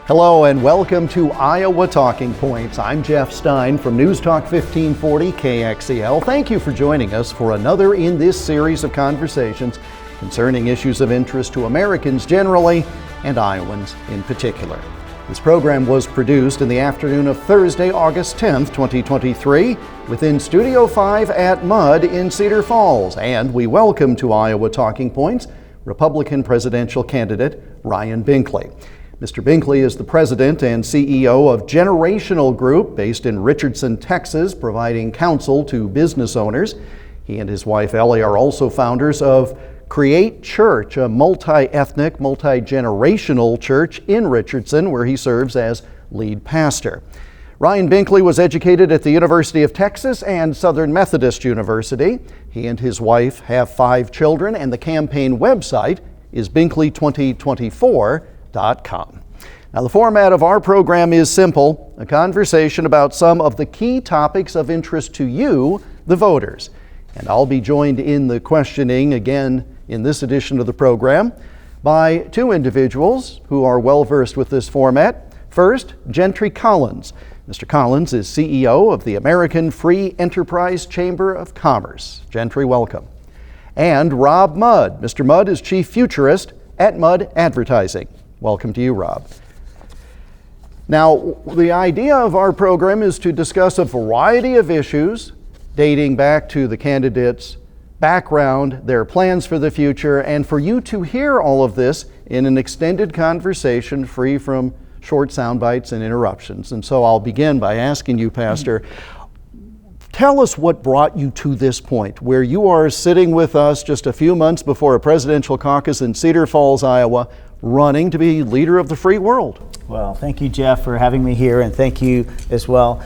Hello and welcome to Iowa Talking Points. I'm Jeff Stein from News Talk 1540 KXEL. Thank you for joining us for another in this series of conversations concerning issues of interest to Americans generally and Iowans in particular. This program was produced in the afternoon of Thursday, August 10th, 2023, within Studio 5 at Mudd in Cedar Falls. And we welcome to Iowa Talking Points Republican presidential candidate Ryan Binkley. Mr. Binkley is the president and CEO of Generational Group based in Richardson, Texas, providing counsel to business owners. He and his wife Ellie are also founders of Create Church, a multi-ethnic, multi-generational church in Richardson, where he serves as lead pastor. Ryan Binkley was educated at the University of Texas and Southern Methodist University. He and his wife have 5 children, and the campaign website is binkley2024.com. Now, the format of our program is simple, a conversation about some of the key topics of interest to you, the voters. And I'll be joined in the questioning again in this edition of the program by 2 individuals who are well versed with this format. First, Gentry Collins. Mr. Collins is CEO of the American Free Enterprise Chamber of Commerce. Gentry, welcome. And Rob Mudd. Mr. Mudd is Chief Futurist at Mudd Advertising. Welcome to you, Rob. Now, the idea of our program is to discuss a variety of issues dating back to the candidates' background, their plans for the future, and for you to hear all of this in an extended conversation free from short sound bites and interruptions. And so I'll begin by asking you, Pastor, tell us what brought you to this point where you are sitting with us just a few months before a presidential caucus in Cedar Falls, Iowa, running to be leader of the free world. Well, thank you, Jeff, for having me here, and thank you as well.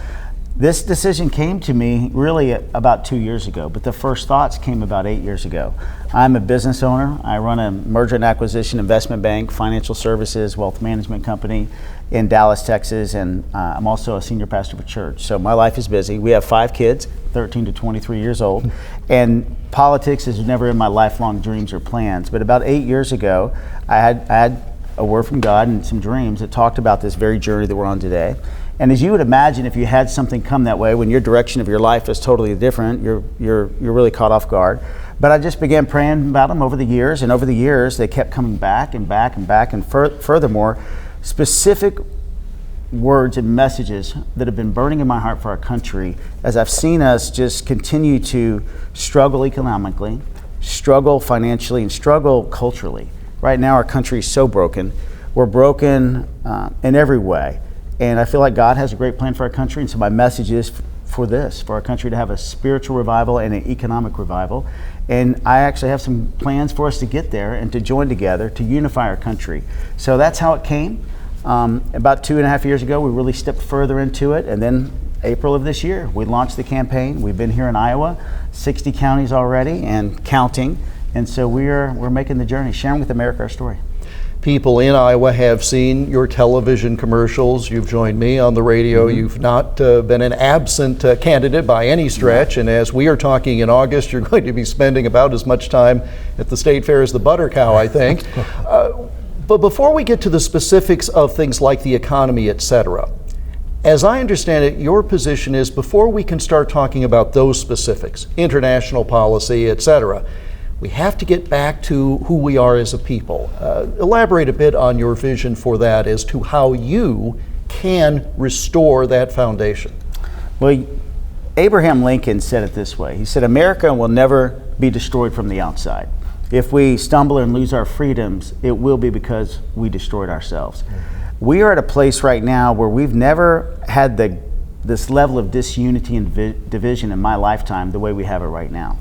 This decision came to me really about 2 years ago, but the first thoughts came about 8 years ago. I'm a business owner. I run a merger and acquisition investment bank, financial services, wealth management company in Dallas, Texas, and I'm also a senior pastor of a church. So my life is busy. We have 5 kids, 13 to 23 years old, and politics is never in my lifelong dreams or plans. But about 8 years ago, I had a word from God and some dreams that talked about this very journey that we're on today. And as you would imagine, if you had something come that way, when your direction of your life is totally different, you're really caught off guard. But I just began praying about them over the years, and over the years, they kept coming back and back and back. And furthermore, specific words and messages that have been burning in my heart for our country as I've seen us just continue to struggle economically, struggle financially, and struggle culturally. Right now, our country is so broken. We're broken in every way. And I feel like God has a great plan for our country. And so my message is for our country to have a spiritual revival and an economic revival. And I actually have some plans for us to get there and to join together to unify our country. So that's how it came. About 2.5 years ago, we really stepped further into it. And then April of this year, we launched the campaign. We've been here in Iowa, 60 counties already and counting. And so we're making the journey, sharing with America our story. People in Iowa have seen your television commercials. You've joined me on the radio. Mm-hmm. You've not been an absent candidate by any stretch. And as we are talking in August, you're going to be spending about as much time at the state fair as the butter cow, I think. But before we get to the specifics of things like the economy, et cetera, as I understand it, your position is before we can start talking about those specifics, international policy, et cetera, we have to get back to who we are as a people. Elaborate a bit on your vision for that as to how you can restore that foundation. Well, Abraham Lincoln said it this way. He said, America will never be destroyed from the outside. If we stumble and lose our freedoms, it will be because we destroyed ourselves. Mm-hmm. We are at a place right now where we've never had this level of disunity and division in my lifetime the way we have it right now.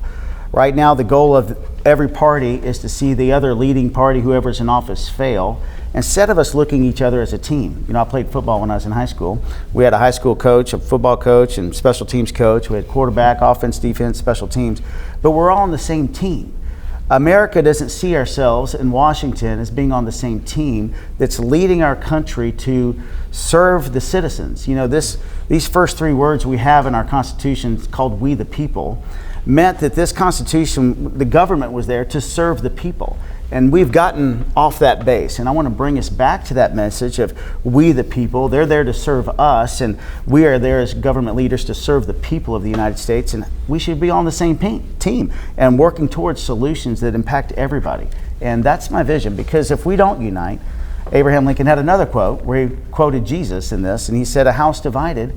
Right now, the goal of every party is to see the other leading party, whoever's in office, fail, instead of us looking at each other as a team. You know, I played football when I was in high school. We had a high school coach, a football coach, and special teams coach. We had quarterback, offense, defense, special teams. But we're all on the same team. America doesn't see ourselves in Washington as being on the same team that's leading our country to serve the citizens. You know, these first 3 words we have in our Constitution called "We the People" meant that this Constitution, the government was there to serve the people. And we've gotten off that base, and I want to bring us back to that message of we the people. They're there to serve us, and we are there as government leaders to serve the people of the United States, and we should be on the same team and working towards solutions that impact everybody. And that's my vision, because if we don't unite, Abraham Lincoln had another quote where he quoted Jesus in this, and he said, "A house divided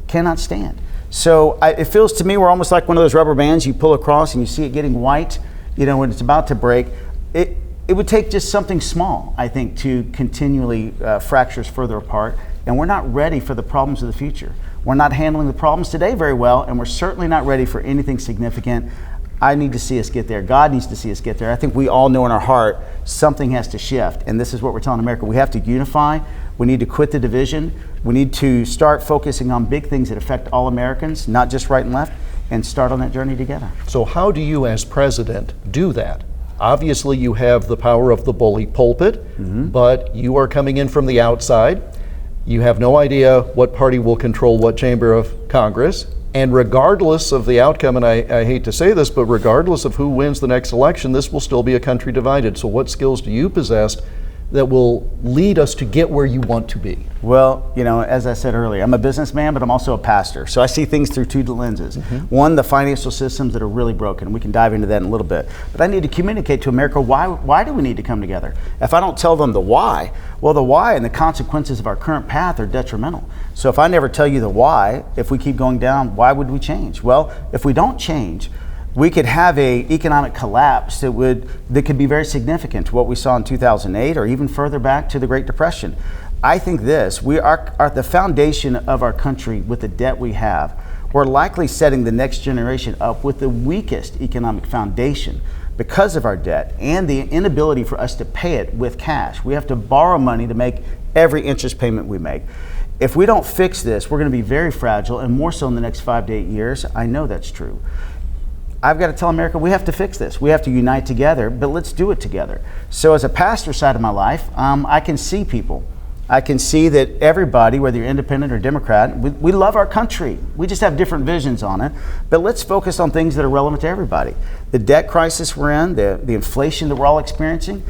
cannot stand." So it feels to me we're almost like one of those rubber bands you pull across and you see it getting white, when it's about to break. It would take just something small, I think, to continually fracture us further apart, and we're not ready for the problems of the future. We're not handling the problems today very well, and we're certainly not ready for anything significant. I need to see us get there. God needs to see us get there. I think we all know in our heart something has to shift, and this is what we're telling America. We have to unify. We need to quit the division. We need to start focusing on big things that affect all Americans, not just right and left, and start on that journey together. So how do you as president do that? Obviously you have the power of the bully pulpit, but you are coming in from the outside. You have no idea what party will control what chamber of Congress. And regardless of the outcome, and I hate to say this, but regardless of who wins the next election, this will still be a country divided. So what skills do you possess that will lead us to get where you want to be? Well, as I said earlier, I'm a businessman, but I'm also a pastor. So I see things through two lenses. One, the financial systems that are really broken. We can dive into that in a little bit. But I need to communicate to America, why do we need to come together? If I don't tell them the why, well, the why and the consequences of our current path are detrimental. So if I never tell you the why, if we keep going down, why would we change? Well, if we don't change, we could have an economic collapse that could be very significant to what we saw in 2008 or even further back to the Great Depression. I think we are the foundation of our country with the debt we have. We're likely setting the next generation up with the weakest economic foundation because of our debt and the inability for us to pay it with cash. We have to borrow money to make every interest payment we make. If we don't fix this, we're going to be very fragile, and more so in the next 5 to 8 years. I know that's true. I've got to tell America we have to fix this. We have to unite together, but let's do it together. So as a pastor side of my life, I can see people. I can see that everybody, whether you're independent or Democrat, we love our country. We just have different visions on it. But let's focus on things that are relevant to everybody. The debt crisis we're in, the inflation that we're all experiencing,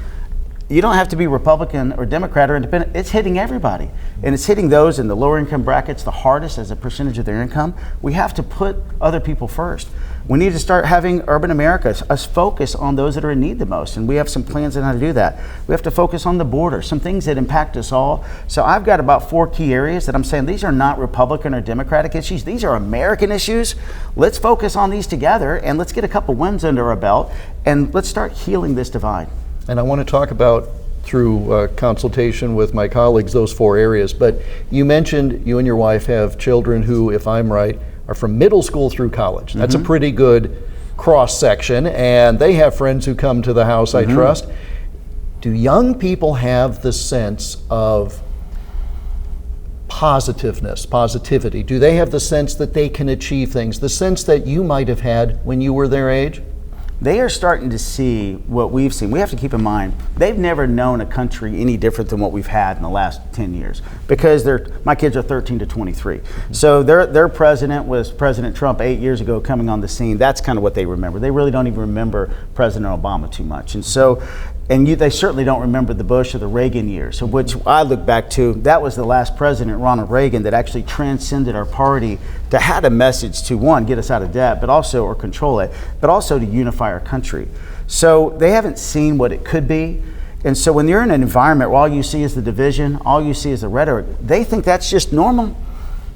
you don't have to be Republican or Democrat or independent. It's hitting everybody. And it's hitting those in the lower income brackets the hardest as a percentage of their income. We have to put other people first. We need to start having urban America, us focus on those that are in need the most. And we have some plans on how to do that. We have to focus on the border, some things that impact us all. So I've got about 4 key areas that I'm saying these are not Republican or Democratic issues. These are American issues. Let's focus on these together, and let's get a couple wins under our belt, and let's start healing this divide. And I want to talk about, through consultation with my colleagues, those 4 areas. But you mentioned you and your wife have children who, if I'm right, are from middle school through college. That's a pretty good cross section, and they have friends who come to the house, I trust. Do young people have the sense of positivity? Do they have the sense that they can achieve things, the sense that you might have had when you were their age? They are starting to see what we've seen. We have to keep in mind, they've never known a country any different than what we've had in the last 10 years because my kids are 13 to 23. So their president was President Trump 8 years ago coming on the scene. That's kind of what they remember. They really don't even remember President Obama too much. They certainly don't remember the Bush or the Reagan years, of which I look back to. That was the last president, Ronald Reagan, that actually transcended our party to had a message to, one, get us out of debt, or control it, but also to unify our country. So they haven't seen what it could be. And so when you're in an environment where all you see is the division, all you see is the rhetoric, they think that's just normal.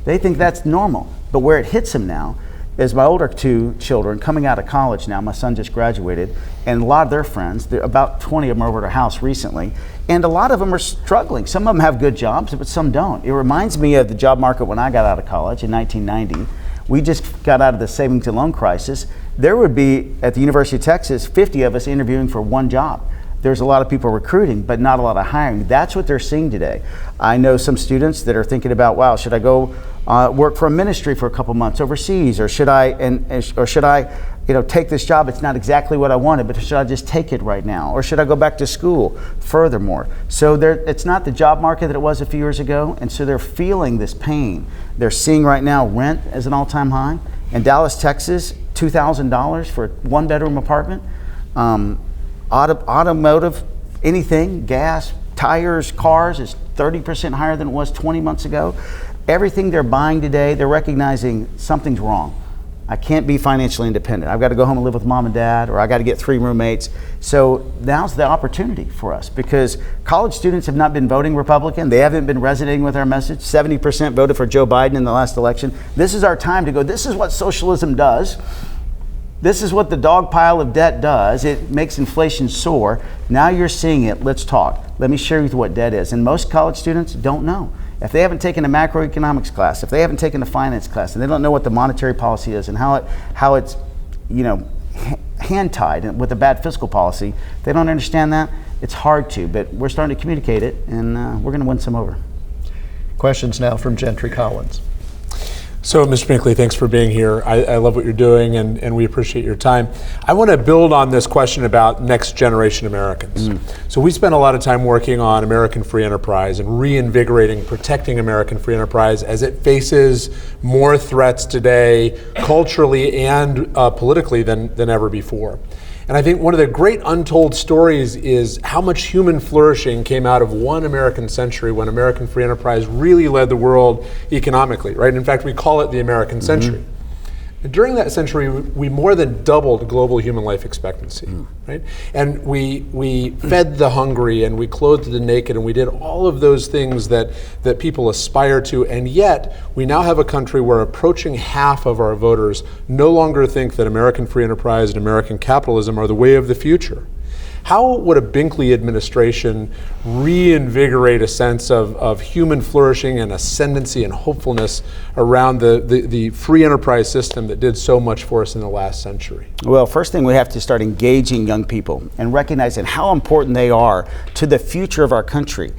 They think that's normal. But where it hits them now is my older 2 children coming out of college now. My son just graduated, and a lot of their friends, about 20 of them are over at our house recently, and a lot of them are struggling. Some of them have good jobs, but some don't. It reminds me of the job market when I got out of college in 1990. We just got out of the savings and loan crisis. There would be, at the University of Texas, 50 of us interviewing for one job. There's a lot of people recruiting, but not a lot of hiring. That's what they're seeing today. I know some students that are thinking about, wow, should I go work for a ministry for a couple months overseas, or should I take this job? It's not exactly what I wanted, but should I just take it right now, or should I go back to school? Furthermore, so it's not the job market that it was a few years ago, and so they're feeling this pain. They're seeing right now rent as an all-time high in Dallas, Texas, $2,000 for a 1-bedroom apartment. automotive, anything, gas, tires, cars is 30% higher than it was 20 months ago. Everything they're buying today, they're recognizing something's wrong. I can't be financially independent. I've got to go home and live with mom and dad, or I got to get 3 roommates. So now's the opportunity for us, because college students have not been voting Republican. They haven't been resonating with our message. 70% voted for Joe Biden in the last election. This is our time to go, this is what socialism does. This is what the dog pile of debt does. It makes inflation soar. Now you're seeing it. Let's talk. Let me share with you what debt is. And most college students don't know. If they haven't taken a macroeconomics class, if they haven't taken a finance class, and they don't know what the monetary policy is and how it's hand tied with a bad fiscal policy, if they don't understand that, it's hard to. But we're starting to communicate it, and we're going to win some over. Questions now from Gentry Collins. So, Mr. Binkley, thanks for being here. I love what you're doing, and we appreciate your time. I want to build on this question about next generation Americans. So we spent a lot of time working on American free enterprise and reinvigorating, protecting American free enterprise as it faces more threats today, culturally and politically than ever before. And I think one of the great untold stories is how much human flourishing came out of one American century when American free enterprise really led the world economically, right? In fact, we call it the American century. During that century, we more than doubled global human life expectancy, right? And we fed the hungry, and we clothed the naked, and we did all of those things that people aspire to. And yet, we now have a country where approaching half of our voters no longer think that American free enterprise and American capitalism are the way of the future. How would a Binkley administration reinvigorate a sense of human flourishing and ascendancy and hopefulness around the free enterprise system that did so much for us in the last century? Well, first thing, we have to start engaging young people and recognizing how important they are to the future of our country.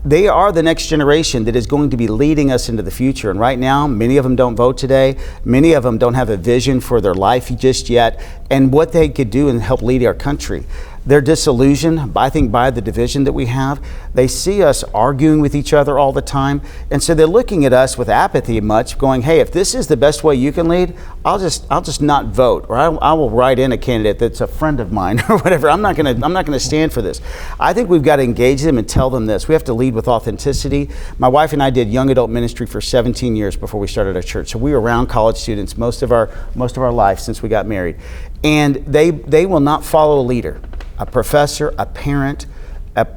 They are the next generation that is going to be leading us into the future. And right now, many of them don't vote today. Many of them don't have a vision for their life just yet and what they could do and help lead our country. They're disillusioned, I think, by the division that we have. They see us arguing with each other all the time. And so they're looking at us with apathy much, going, hey, if this is the best way you can lead, I'll just not vote, or I will write in a candidate that's a friend of mine or whatever. I'm not gonna stand for this. I think we've got to engage them and tell them this. We have to lead with authenticity. My wife and I did young adult ministry for 17 years before we started our church. So we were around college students most of our life since we got married. And they will not follow a leader, a professor, a parent,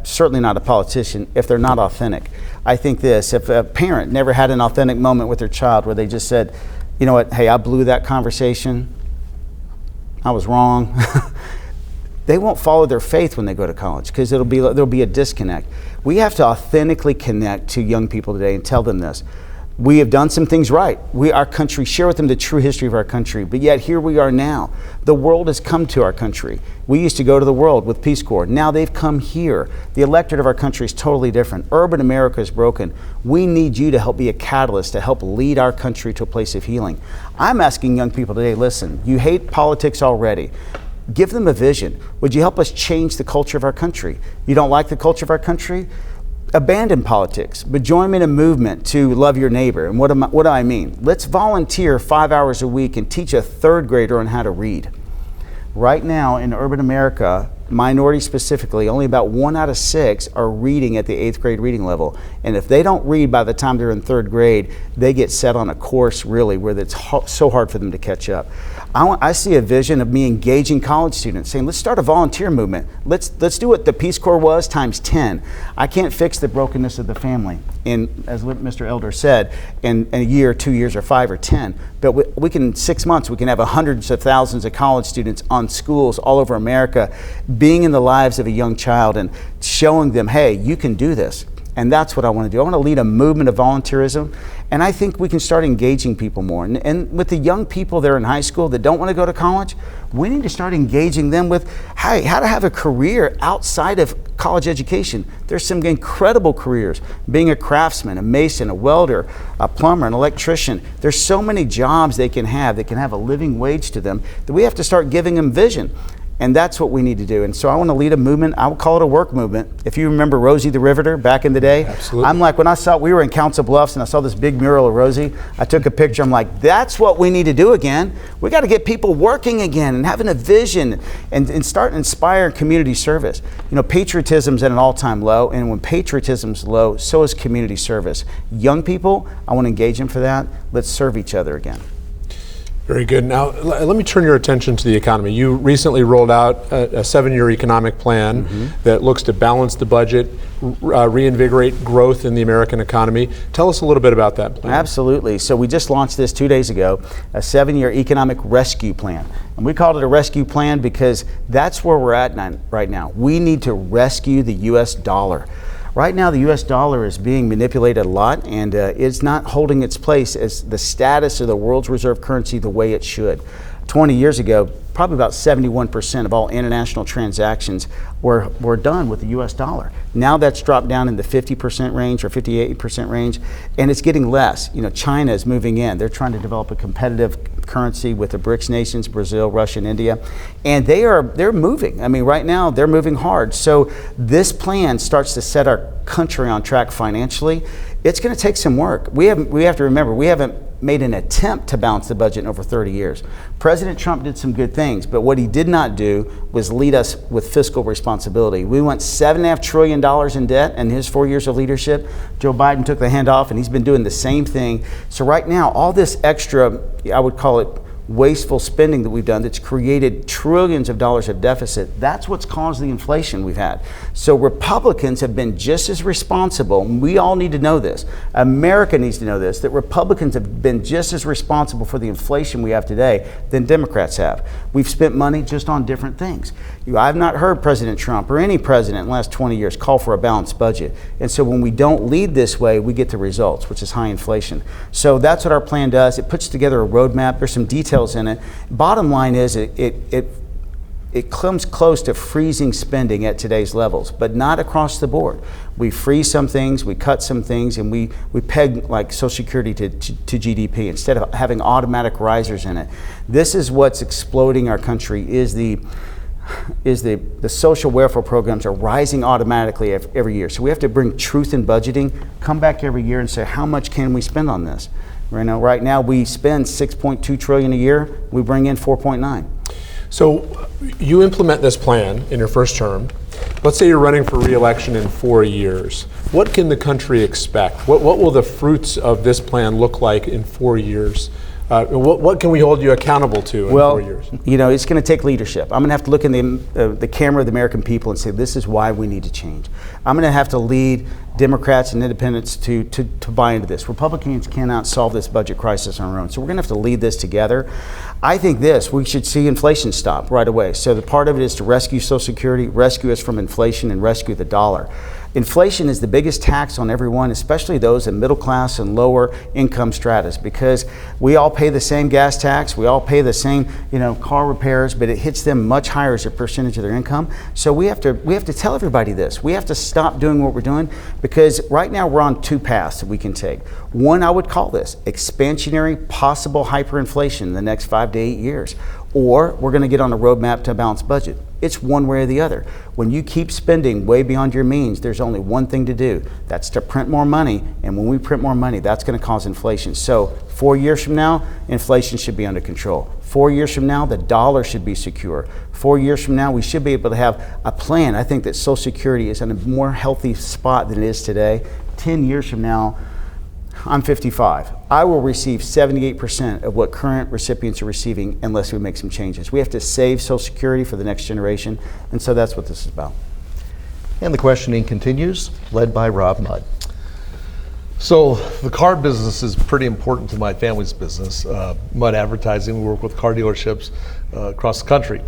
certainly not a politician, if they're not authentic. I think this, if a parent never had an authentic moment with their child where they just said, you know what, hey, I blew that conversation, I was wrong, they won't follow their faith when they go to college, because there'll be a disconnect. We have to authentically connect to young people today and tell them this. We have done some things right. Our country, share with them the true history of our country. But yet here we are now. The world has come to our country. We used to go to the world with Peace Corps. Now they've come here. The electorate of our country is totally different. Urban America is broken. We need you to help be a catalyst to help lead our country to a place of healing. I'm asking young people today, listen, you hate politics already. Give them a vision. Would you help us change the culture of our country? You don't like the culture of our country? Abandon politics, but join me in a movement to love your neighbor. And what do I mean? Let's volunteer 5 hours a week and teach a 3rd grader on how to read. Right now in urban America, minorities specifically, only about 1 out of 6 are reading at the 8th grade reading level. And if they don't read by the time they're in 3rd grade, they get set on a course really where it's so hard for them to catch up. I see a vision of me engaging college students, saying, let's start a volunteer movement. Let's do what the Peace Corps was times 10. I can't fix the brokenness of the family, as Mr. Elder said, in a year, 2 years, or 5 or 10. But we can, in 6 months, we can have hundreds of thousands of college students on schools all over America, being in the lives of a young child and showing them, hey, you can do this. And that's what I want to do. I want to lead a movement of volunteerism. And I think we can start engaging people more. And with the young people that are in high school that don't want to go to college, we need to start engaging them with, hey, how to have a career outside of college education. There's some incredible careers. Being a craftsman, a mason, a welder, a plumber, an electrician. There's so many jobs they can have that can have a living wage to them that we have to start giving them vision. And that's what we need to do. And so I want to lead a movement. I would call it a work movement. If you remember Rosie the Riveter back in the day, absolutely. I'm like, when I saw, we were in Council Bluffs and I saw this big mural of Rosie, I took a picture. I'm like, that's what we need to do again. We got to get people working again and having a vision and start inspiring community service. You know, patriotism's at an all-time low, and when patriotism's low, so is community service. Young people, I want to engage them for that. Let's serve each other again. Very good. Now, let me turn your attention to the economy. You recently rolled out a 7-year economic plan that looks to balance the budget, reinvigorate growth in the American economy. Tell us a little bit about that plan. Absolutely. So we just launched this 2 days ago, a 7-year economic rescue plan. And we called it a rescue plan because that's where we're at right now. We need to rescue the U.S. dollar. Right now, the U.S. dollar is being manipulated a lot, and it's not holding its place as the status of the world's reserve currency the way it should. 20 years ago, probably about 71% of all international transactions were done with the U.S. dollar. Now that's dropped down in the 50% range or 58% range, and it's getting less. You know, China is moving in. They're trying to develop a competitive currency with the BRICS nations, Brazil, Russia, and India, and they're moving. I mean, right now they're moving hard. So this plan starts to set our country on track financially. It's going to take some work. We have to remember, we haven't made an attempt to balance the budget in over 30 years. President Trump did some good things, but what he did not do was lead us with fiscal responsibility. We went $7.5 trillion in debt in his 4 years of leadership. Joe Biden took the hand off, and he's been doing the same thing. So right now, all this extra, I would call it wasteful spending that we've done that's created trillions of dollars of deficit, that's what's caused the inflation we've had. So Republicans have been just as responsible, and we all need to know this. America needs to know this, that Republicans have been just as responsible for the inflation we have today than Democrats have. We've spent money just on different things. I've not heard President Trump or any president in the last 20 years call for a balanced budget. And so when we don't lead this way, we get the results, which is high inflation. So that's what our plan does. It puts together a roadmap. There's some details in it. Bottom line is it comes close to freezing spending at today's levels, but not across the board. We freeze some things, we cut some things, and we peg like Social Security to GDP instead of having automatic risers in it. This is what's exploding our country, is the social welfare programs are rising automatically every year. So we have to bring truth in budgeting, come back every year and say, how much can we spend on this? Right now we spend $6.2 trillion a year. We bring in 4.9. So you implement this plan in your first term. Let's say you're running for re-election in 4 years. What can the country expect? What will the fruits of this plan look like in 4 years? What can we hold you accountable to in 4 years? You know, it's going to take leadership. I'm going to have to look in the camera of the American people and say, this is why we need to change. I'm going to have to lead Democrats and independents to buy into this. Republicans cannot solve this budget crisis on our own. So we're going to have to lead this together. I think we should see inflation stop right away. So the part of it is to rescue Social Security, rescue us from inflation, and rescue the dollar. Inflation is the biggest tax on everyone, especially those in middle class and lower income stratas, because we all pay the same gas tax, we all pay the same, car repairs, but it hits them much higher as a percentage of their income. So we have to tell everybody this. We have to stop doing what we're doing, because right now we're on two paths that we can take. One, I would call this expansionary, possible hyperinflation in the next 5 to 8 years. Or we're going to get on a roadmap to a balanced budget. It's one way or the other. When you keep spending way beyond your means, there's only one thing to do. That's to print more money. And when we print more money, that's going to cause inflation. So 4 years from now, inflation should be under control. 4 years from now, the dollar should be secure. 4 years from now, we should be able to have a plan. I think that Social Security is in a more healthy spot than it is today. 10 years from now, I'm 55. I will receive 78% of what current recipients are receiving unless we make some changes. We have to save Social Security for the next generation, and so that's what this is about. And the questioning continues, led by Rob Mudd. So the car business is pretty important to my family's business. Mudd Advertising, we work with car dealerships across the country.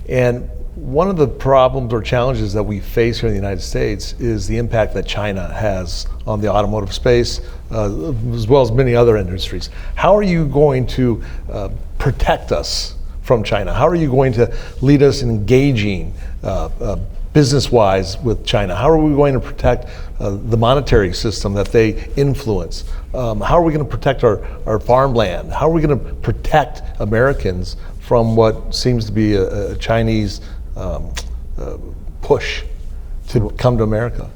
And one of the problems or challenges that we face here in the United States is the impact that China has on the automotive space, as well as many other industries. How are you going to protect us from China? How are you going to lead us in engaging business-wise with China? How are we going to protect the monetary system that they influence? How are we going to protect our farmland? How are we going to protect Americans from what seems to be a Chinese push to come to America?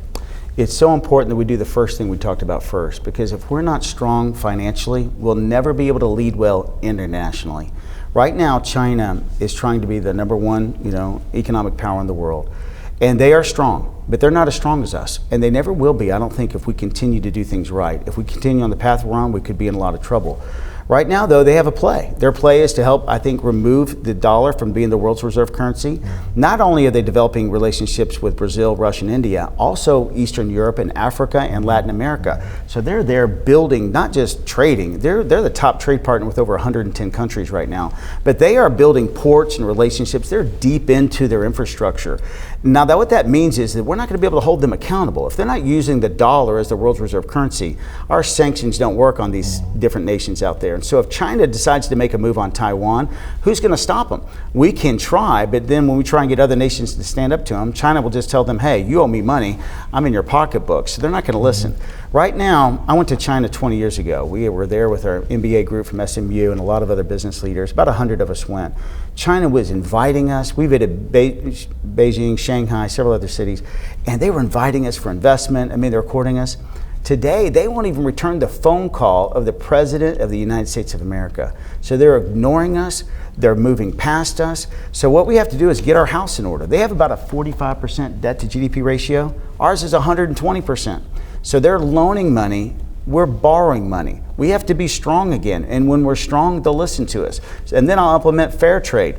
It's so important that we do the first thing we talked about first, because if we're not strong financially, we'll never be able to lead well internationally. Right now, China is trying to be the number one, economic power in the world. And they are strong, but they're not as strong as us. And they never will be, I don't think, if we continue to do things right. If we continue on the path we're on, we could be in a lot of trouble. Right now, though, they have a play. Their play is to help, I think, remove the dollar from being the world's reserve currency. Not only are they developing relationships with Brazil, Russia, and India, also Eastern Europe and Africa and Latin America. So they're there building, not just trading, they're the top trade partner with over 110 countries right now. But they are building ports and relationships. They're deep into their infrastructure. Now, what that means is that we're not going to be able to hold them accountable. If they're not using the dollar as the world's reserve currency, our sanctions don't work on these different nations out there. And so if China decides to make a move on Taiwan, who's going to stop them? We can try, but then when we try and get other nations to stand up to them, China will just tell them, hey, you owe me money, I'm in your pocketbook. So they're not going to listen. Right now, I went to China 20 years ago. We were there with our MBA group from SMU and a lot of other business leaders. About 100 of us went. China was inviting us. We visited Beijing, Shanghai, several other cities, and they were inviting us for investment. I mean, they're courting us. Today, they won't even return the phone call of the President of the United States of America. So they're ignoring us, they're moving past us. So what we have to do is get our house in order. They have about a 45% debt to GDP ratio. Ours is 120%. So they're loaning money, we're borrowing money. We have to be strong again, and when we're strong, they'll listen to us. And then I'll implement fair trade.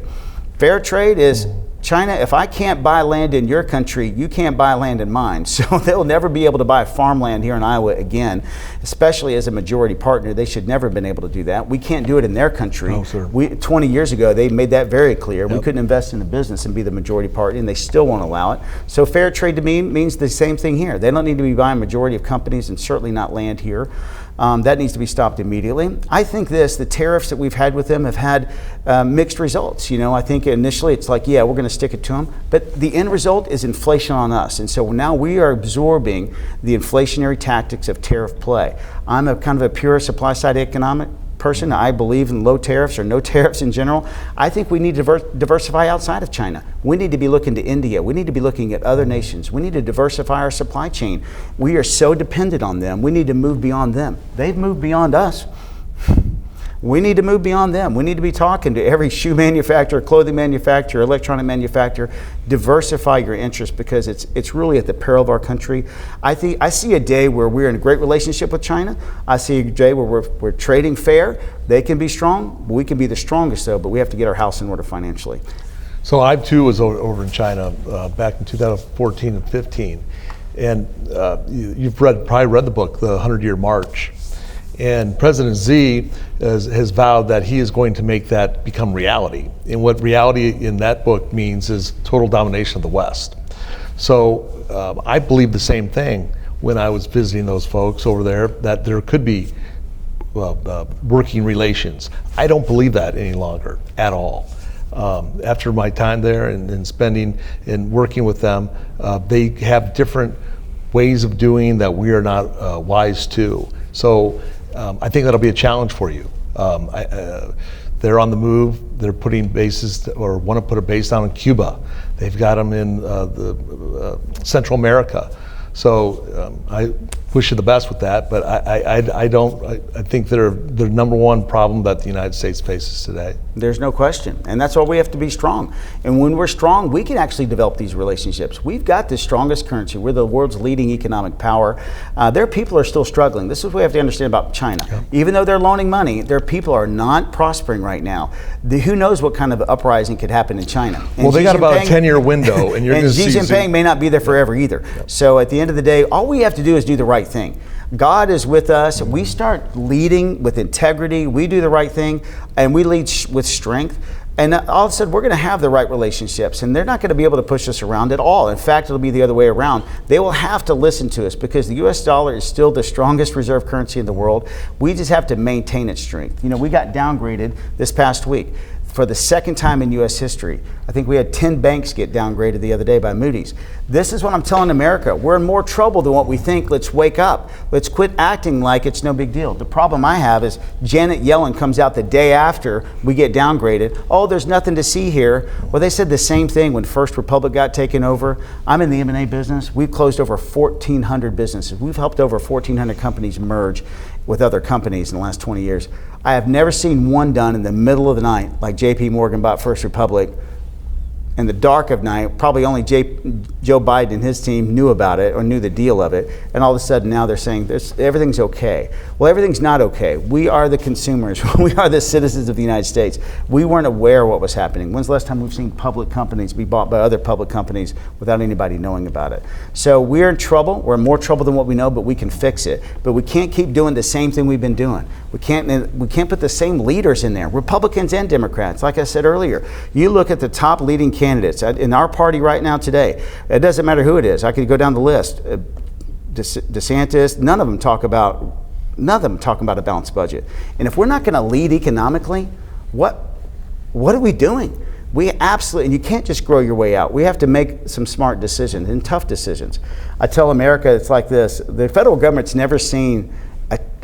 Fair trade is, China, if I can't buy land in your country, you can't buy land in mine. So they'll never be able to buy farmland here in Iowa again, especially as a majority partner. They should never have been able to do that. We can't do it in their country. No, sir. 20 years ago, they made that very clear. Yep. We couldn't invest in the business and be the majority partner, and they still won't allow it. So fair trade to me means the same thing here. They don't need to be buying a majority of companies, and certainly not land here. That needs to be stopped immediately. I think the tariffs that we've had with them have had mixed results. I think initially it's like, yeah, we're going to stick it to them, but the end result is inflation on us. And so now we are absorbing the inflationary tactics of tariff play. I'm a kind of a pure supply side economic person. I believe in low tariffs or no tariffs in general. I think we need to diversify outside of China. We need to be looking to India. We need to be looking at other nations. We need to diversify our supply chain. We are so dependent on them. We need to move beyond them. They've moved beyond us. We need to move beyond them. We need to be talking to every shoe manufacturer, clothing manufacturer, electronic manufacturer. Diversify your interests, because it's really at the peril of our country. I see a day where we're in a great relationship with China. I see a day where we're trading fair. They can be strong. We can be the strongest, though, but we have to get our house in order financially. So I too was over in China back in 2014 and 15, and you've probably read the book, The 100-Year March. And President Xi has vowed that he is going to make that become reality. And what reality in that book means is total domination of the West. So I believe the same thing when I was visiting those folks over there, that there could be working relations. I don't believe that any longer at all. After my time there and spending and working with them, they have different ways of doing that we are not wise to. So I think that'll be a challenge for you. They're on the move. They're putting bases, or want to put a base down in Cuba. They've got them in Central America. So I wish you the best with that, but I think they're the number one problem that the United States faces today. There's no question, and that's why we have to be strong. And when we're strong, we can actually develop these relationships. We've got the strongest currency. We're the world's leading economic power. Their people are still struggling. This is what we have to understand about China. Yeah. Even though they're loaning money, their people are not prospering right now. Who knows what kind of uprising could happen in China? And well, they got about a 10-year window, and you're going to see. Xi Jinping may not be there forever either. Yeah. So at the end of the day, all we have to do is do the right thing. God is with us. We start leading with integrity. We do the right thing, and we lead with strength. And all of a sudden, we're going to have the right relationships, and they're not going to be able to push us around at all. In fact, it'll be the other way around. They will have to listen to us, because the U.S. dollar is still the strongest reserve currency in the world. We just have to maintain its strength. We got downgraded this past week. for the second time in U.S. history. I think we had 10 banks get downgraded the other day by Moody's. This is what I'm telling America. We're in more trouble than what we think. Let's wake up. Let's quit acting like it's no big deal. The problem I have is Janet Yellen comes out the day after we get downgraded. Oh, there's nothing to see here. Well, they said the same thing when First Republic got taken over. I'm in the M&A business. We've closed over 1,400 businesses. We've helped over 1,400 companies merge with other companies in the last 20 years. I have never seen one done in the middle of the night, like JP Morgan bought First Republic. In the dark of night, probably only Joe Biden and his team knew about it or knew the deal of it, and all of a sudden now they're saying everything's okay. Well, everything's not okay. We are the consumers. We are the citizens of the United States. We weren't aware of what was happening. When's the last time we've seen public companies be bought by other public companies without anybody knowing about it? So we're in trouble. We're in more trouble than what we know, but we can fix it. But we can't keep doing the same thing we've been doing. We can't put the same leaders in there, Republicans and Democrats. Like I said earlier, you look at the top leading candidates in our party right now today. It doesn't matter who it is. I could go down the list. DeSantis, none of them talk about a balanced budget. And if we're not going to lead economically, what are we doing? We absolutely, and you can't just grow your way out. We have to make some smart decisions and tough decisions. I tell America, it's like this. The federal government's never seen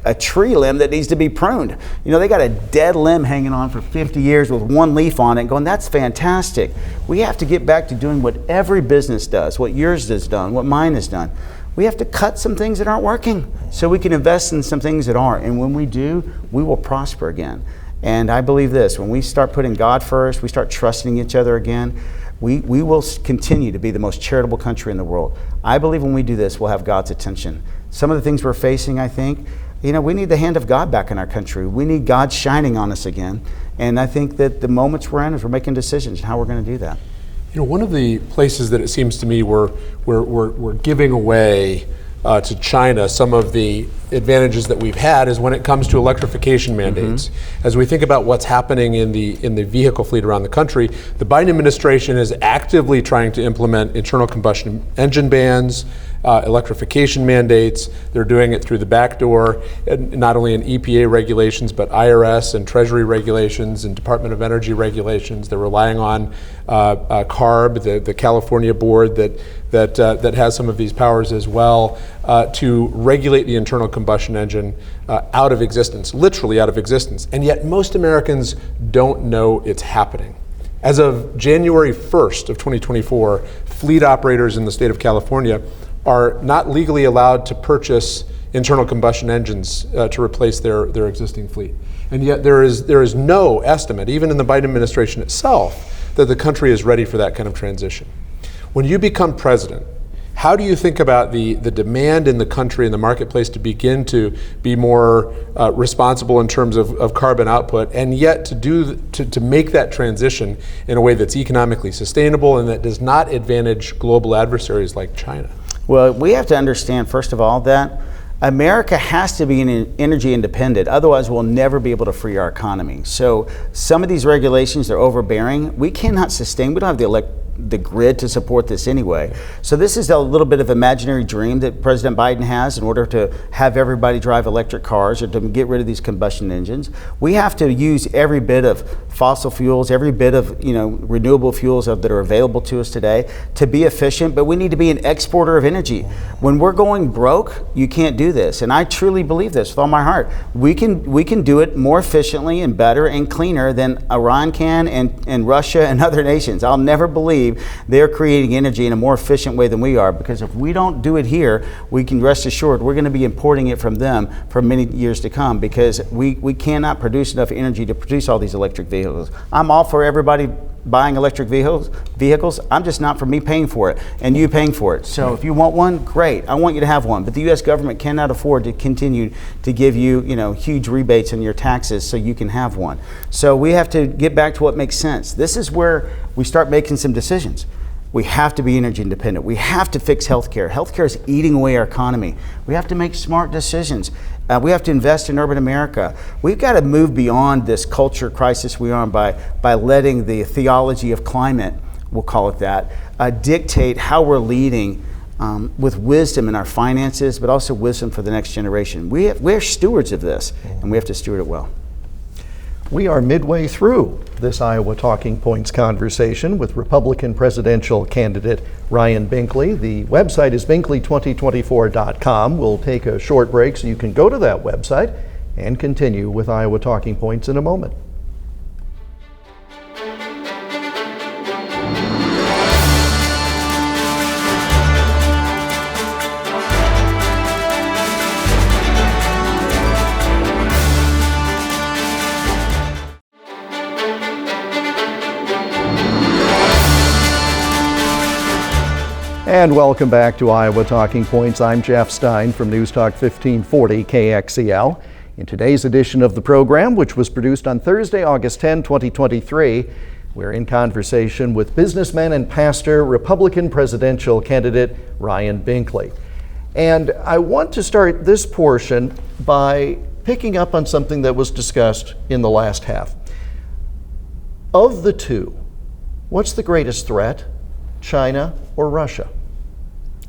a tree limb that needs to be pruned. You know, they got a dead limb hanging on for 50 years with one leaf on it going, that's fantastic. We have to get back to doing what every business does, what yours has done, what mine has done. We have to cut some things that aren't working so we can invest in some things that are. And when we do, we will prosper again. And I believe this, when we start putting God first, we start trusting each other again, we will continue to be the most charitable country in the world. I believe when we do this, we'll have God's attention. Some of the things we're facing, I think, you know, we need the hand of God back in our country. We need God shining on us again. And I think that the moments we're in is we're making decisions and how we're going to do that. You know, one of the places that it seems to me we're giving away to China some of the advantages that we've had is when it comes to electrification mandates. Mm-hmm. As we think about what's happening in the vehicle fleet around the country, the Biden administration is actively trying to implement internal combustion engine bans, electrification mandates. They're doing it through the back door, not only in EPA regulations, but IRS and Treasury regulations and Department of Energy regulations. They're relying on CARB, the California board that has some of these powers as well, to regulate the internal combustion engine out of existence, literally out of existence. And yet most Americans don't know it's happening. As of January 1st of 2024, fleet operators in the state of California are not legally allowed to purchase internal combustion engines to replace their existing fleet. And yet there is no estimate, even in the Biden administration itself, that the country is ready for that kind of transition. When you become president, how do you think about the demand in the country and the marketplace to begin to be more responsible in terms of carbon output, and yet to make that transition in a way that's economically sustainable and that does not advantage global adversaries like China? Well, we have to understand, first of all, that America has to be energy independent. Otherwise, we'll never be able to free our economy. So some of these regulations are overbearing. We cannot sustain, we don't have the grid to support this anyway. So this is a little bit of imaginary dream that President Biden has in order to have everybody drive electric cars or to get rid of these combustion engines. We have to use every bit of fossil fuels, every bit of renewable fuels that are available to us today to be efficient, but we need to be an exporter of energy. When we're going broke, you can't do this. And I truly believe this with all my heart. We can do it more efficiently and better and cleaner than Iran can and Russia and other nations. I'll never believe they're creating energy in a more efficient way than we are, because if we don't do it here, we can rest assured we're going to be importing it from them for many years to come, because we cannot produce enough energy to produce all these electric vehicles. I'm all for everybody buying electric vehicles. I'm just not for me paying for it and you paying for it. So if you want one, great. I want you to have one. But the U.S. government cannot afford to continue to give you, huge rebates on your taxes so you can have one. So we have to get back to what makes sense. This is where we start making some decisions. We have to be energy independent. We have to fix healthcare. Healthcare is eating away our economy. We have to make smart decisions. We have to invest in urban America. We've got to move beyond this culture crisis we are on by letting the theology of climate, we'll call it that, dictate how we're leading with wisdom in our finances, but also wisdom for the next generation. We're stewards of this, and we have to steward it well. We are midway through this Iowa Talking Points conversation with Republican presidential candidate Ryan Binkley. The website is binkley2024.com. We'll take a short break so you can go to that website and continue with Iowa Talking Points in a moment. And welcome back to Iowa Talking Points. I'm Jeff Stein from News Talk 1540 KXEL. In today's edition of the program, which was produced on Thursday, August 10, 2023, we're in conversation with businessman and pastor, Republican presidential candidate Ryan Binkley. And I want to start this portion by picking up on something that was discussed in the last half. Of the two, what's the greatest threat, China or Russia?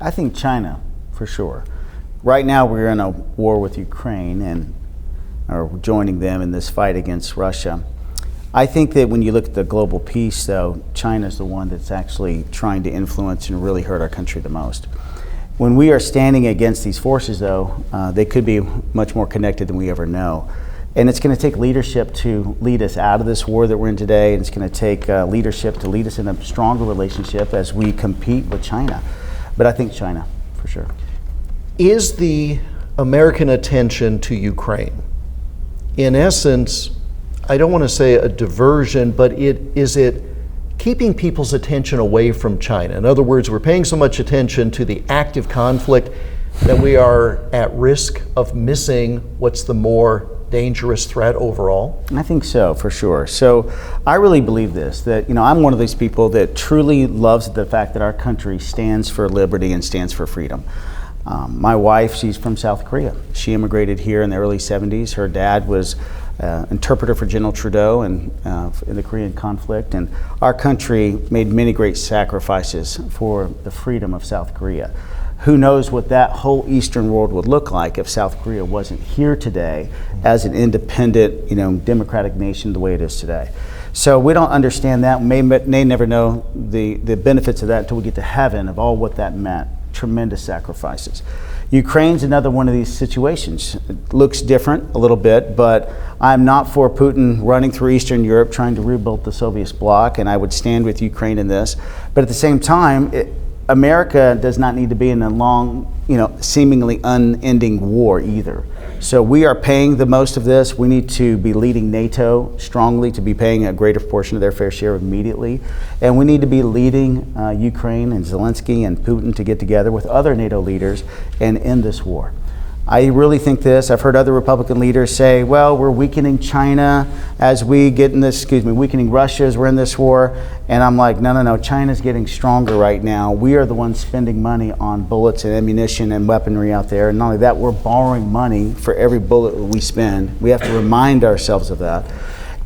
I think China, for sure. Right now we're in a war with Ukraine and are joining them in this fight against Russia. I think that when you look at the global peace, though, China's the one that's actually trying to influence and really hurt our country the most. When we are standing against these forces, though, they could be much more connected than we ever know. And it's going to take leadership to lead us out of this war that we're in today, and it's going to take leadership to lead us in a stronger relationship as we compete with China. But I think China, for sure. Is the American attention to Ukraine, in essence, I don't want to say a diversion, but is it keeping people's attention away from China? In other words, we're paying so much attention to the active conflict that we are at risk of missing what's the more dangerous threat overall? I think so, for sure. So I really believe this, that, I'm one of these people that truly loves the fact that our country stands for liberty and stands for freedom. My wife, she's from South Korea. She immigrated here in the early 70s. Her dad was interpreter for General Trudeau in the Korean conflict, and our country made many great sacrifices for the freedom of South Korea. Who knows what that whole Eastern world would look like if South Korea wasn't here today as an independent, democratic nation the way it is today. So we don't understand that, may never know the benefits of that until we get to heaven of all what that meant. Tremendous sacrifices. Ukraine's another one of these situations. It looks different a little bit, but I'm not for Putin running through Eastern Europe trying to rebuild the Soviet bloc, and I would stand with Ukraine in this. But at the same time, America does not need to be in a long, seemingly unending war either. So we are paying the most of this. We need to be leading NATO strongly to be paying a greater portion of their fair share immediately. And we need to be leading Ukraine and Zelensky and Putin to get together with other NATO leaders and end this war. I really think this. I've heard other Republican leaders say, well, we're weakening China as we get in this, weakening Russia as we're in this war. And I'm like, no, China's getting stronger right now. We are the ones spending money on bullets and ammunition and weaponry out there. And not only that, we're borrowing money for every bullet we spend. We have to remind ourselves of that.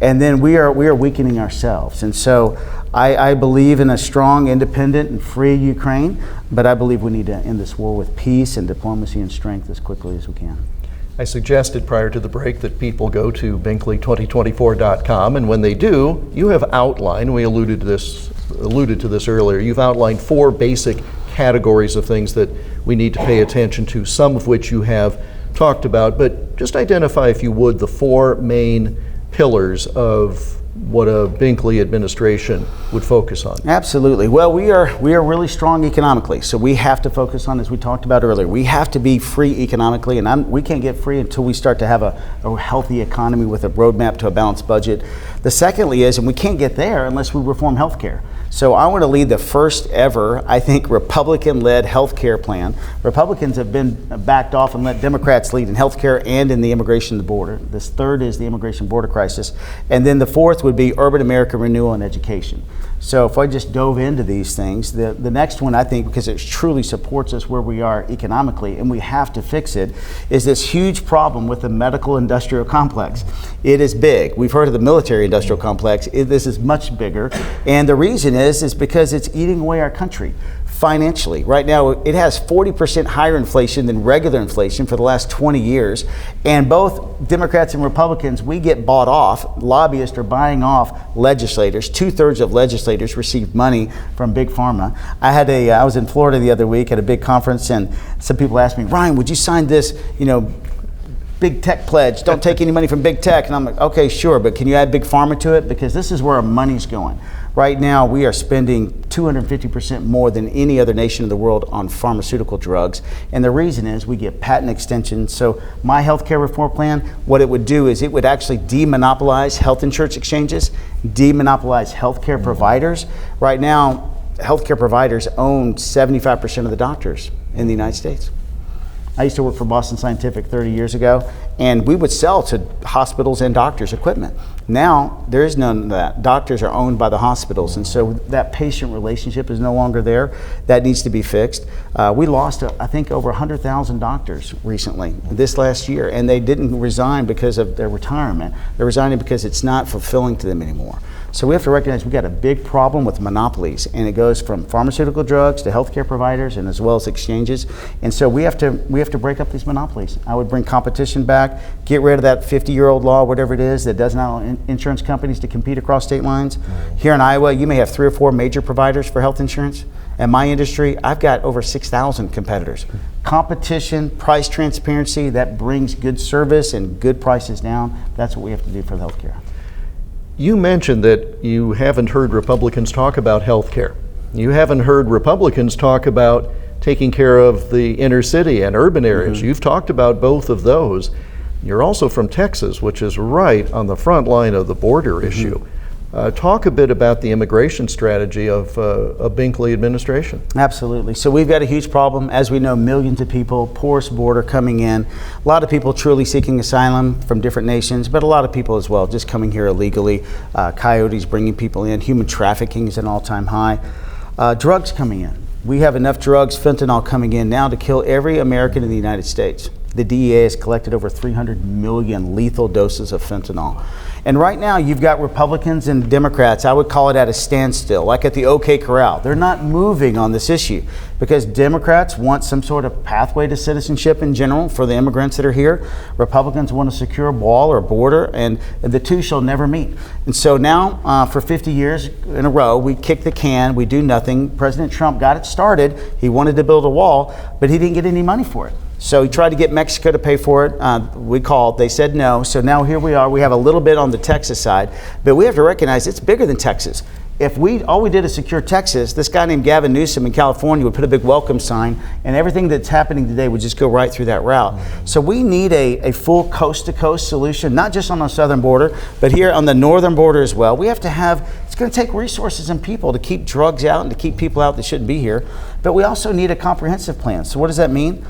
And then we are weakening ourselves. And so I believe in a strong, independent, and free Ukraine, but I believe we need to end this war with peace and diplomacy and strength as quickly as we can. I suggested prior to the break that people go to binkley2024.com, and when they do, you have outlined, we alluded to this earlier, you've outlined 4 basic categories of things that we need to pay attention to, some of which you have talked about, but just identify, if you would, the 4 main pillars of what a Binkley administration would focus on. Absolutely. Well, we are really strong economically, so we have to focus on, as we talked about earlier, we have to be free economically, and we can't get free until we start to have a healthy economy with a roadmap to a balanced budget. The secondly is, and we can't get there unless we reform healthcare. So I want to lead the first ever, I think, Republican-led healthcare plan. Republicans have been backed off and let Democrats lead in healthcare and in the immigration border. This third is the immigration border crisis. And then the fourth would be urban America renewal and education. So if I just dove into these things, the next one, I think, because it truly supports us where we are economically, and we have to fix it, is this huge problem with the medical industrial complex. It is big. We've heard of the military industrial complex. This is much bigger. And the reason is because it's eating away our country. financially. Right now, it has 40% higher inflation than regular inflation for the last 20 years. And both Democrats and Republicans, we get bought off. Lobbyists are buying off legislators. 2/3 of legislators receive money from Big Pharma. I was in Florida the other week at a big conference, and some people asked me, Ryan, would you sign this, big tech pledge? Don't take any money from big tech. And I'm like, okay, sure, but can you add Big Pharma to it? Because this is where our money's going. Right now, we are spending 250% more than any other nation in the world on pharmaceutical drugs. And the reason is we get patent extensions. So my healthcare reform plan, what it would do is it would actually demonopolize health insurance exchanges, demonopolize healthcare providers. Right now, healthcare providers own 75% of the doctors in the United States. I used to work for Boston Scientific 30 years ago, and we would sell to hospitals and doctors equipment. Now, there is none of that. Doctors are owned by the hospitals, and so that patient relationship is no longer there. That needs to be fixed. We lost, I think, over 100,000 doctors recently, this last year, and they didn't resign because of their retirement. They're resigning because it's not fulfilling to them anymore. So we have to recognize we've got a big problem with monopolies, and it goes from pharmaceutical drugs to healthcare providers and as well as exchanges. And so we have to break up these monopolies. I would bring competition back, get rid of that 50-year-old law, whatever it is, that doesn't allow insurance companies to compete across state lines. Here in Iowa, you may have 3 or 4 major providers for health insurance. In my industry, I've got over 6,000 competitors. Competition, price transparency, that brings good service and good prices down. That's what we have to do for the healthcare. You mentioned that you haven't heard Republicans talk about health care. You haven't heard Republicans talk about taking care of the inner city and urban areas. You've talked about both of those. You're also from Texas, which is right on the front line of the border issue. Talk a bit about the immigration strategy of a Binkley administration. Absolutely. So we've got a huge problem. As we know, millions of people, porous border coming in. A lot of people truly seeking asylum from different nations, but a lot of people as well just coming here illegally. Coyotes bringing people in. Human trafficking is at an all-time high. Drugs coming in. We have enough drugs, fentanyl coming in now to kill every American in the United States. The DEA has collected over 300 million lethal doses of fentanyl. And right now you've got Republicans and Democrats, I would call it at a standstill, like at the OK Corral. They're not moving on this issue because Democrats want some sort of pathway to citizenship in general for the immigrants that are here. Republicans want a secure wall or border, and the two shall never meet. And so now for 50 years in a row, we kick the can, we do nothing. President Trump got it started. He wanted to build a wall, but he didn't get any money for it. So he tried to get Mexico to pay for it. We called, they said no. So now here we are. We have a little bit on the Texas side, but we have to recognize it's bigger than Texas. If all we did is secure Texas, this guy named Gavin Newsom in California would put a big welcome sign, and everything that's happening today would just go right through that route. So we need a full coast-to-coast solution, not just on the southern border, but here on the northern border as well. We have to have, it's going to take resources and people to keep drugs out and to keep people out that shouldn't be here, but we also need a comprehensive plan. So what does that mean?